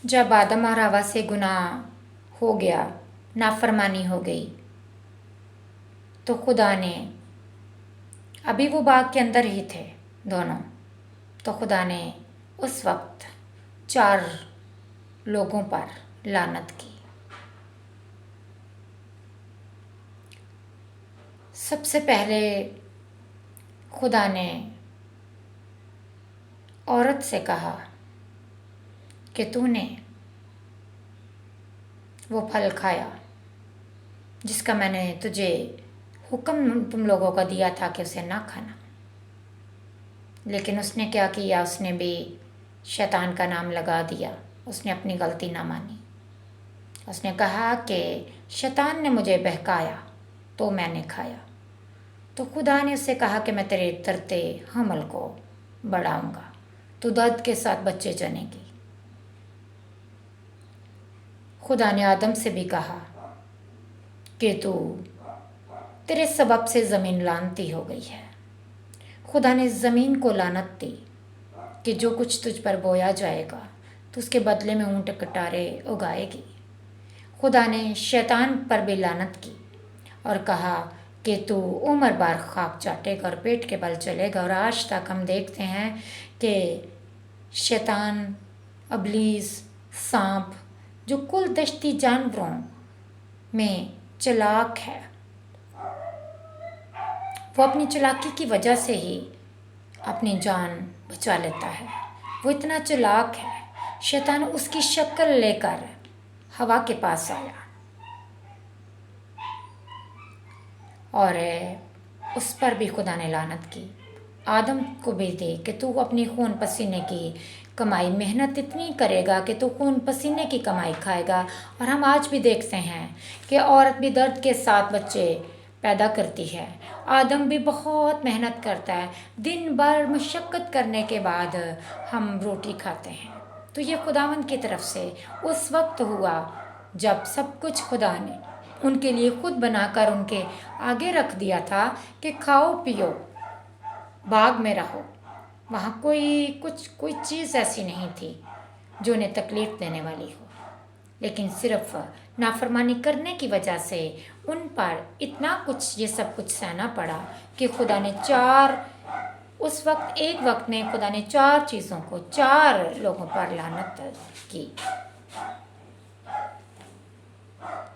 जब आदम और हवा से गुनाह हो गया, नाफरमानी हो गई, तो खुदा ने, अभी वो बाग के अंदर ही थे दोनों, तो खुदा ने उस वक्त 4 लोगों पर लानत की। सबसे पहले खुदा ने औरत से कहा कि तूने वो फल खाया जिसका मैंने तुझे हुक्म तुम लोगों को दिया था कि उसे ना खाना। लेकिन उसने क्या किया, उसने भी शैतान का नाम लगा दिया, उसने अपनी गलती ना मानी। उसने कहा कि शैतान ने मुझे बहकाया तो मैंने खाया। तो खुदा ने उससे कहा कि मैं तेरे तरते हमल को बढ़ाऊंगा, तू दर्द के साथ बच्चे जनेगी। खुदा ने आदम से भी कहा कि तेरे सबब से ज़मीन लानती हो गई है। खुदा ने ज़मीन को लानत दी कि जो कुछ तुझ पर बोया जाएगा तो उसके बदले में ऊँट कटारे उगाएगी। खुदा ने शैतान पर भी लानत की और कहा कि तू उम्र भर खाक चाटेगा और पेट के बल चलेगा। और आज तक हम देखते हैं कि शैतान, इब्लीस, सांप, जो कुल दश्ती जानवरों में चालाक है, वो अपनी चालाकी की वजह से ही अपनी जान बचा लेता है। वो इतना चालाक है। शैतान उसकी शक्ल लेकर हवा के पास आया और उस पर भी खुदा ने लानत की। आदम को भी दे कि तू अपनी खून पसीने की कमाई, मेहनत इतनी करेगा कि तू खून पसीने की कमाई खाएगा। और हम आज भी देखते हैं कि औरत भी दर्द के साथ बच्चे पैदा करती है। आदम भी बहुत मेहनत करता है, दिन भर मशक्क़त करने के बाद हम रोटी खाते हैं। तो ये खुदावंद की तरफ से उस वक्त हुआ जब सब कुछ खुदा ने उनके लिए खुद बनाकर उनके आगे रख दिया था कि खाओ पियो, बाग में रहो। वहाँ कोई चीज़ ऐसी नहीं थी जो उन्हें तकलीफ़ देने वाली हो, लेकिन सिर्फ नाफरमानी करने की वजह से उन पर इतना कुछ, ये सब कुछ सहना पड़ा कि खुदा ने एक वक्त में खुदा ने 4 चीज़ों को 4 लोगों पर लानत की।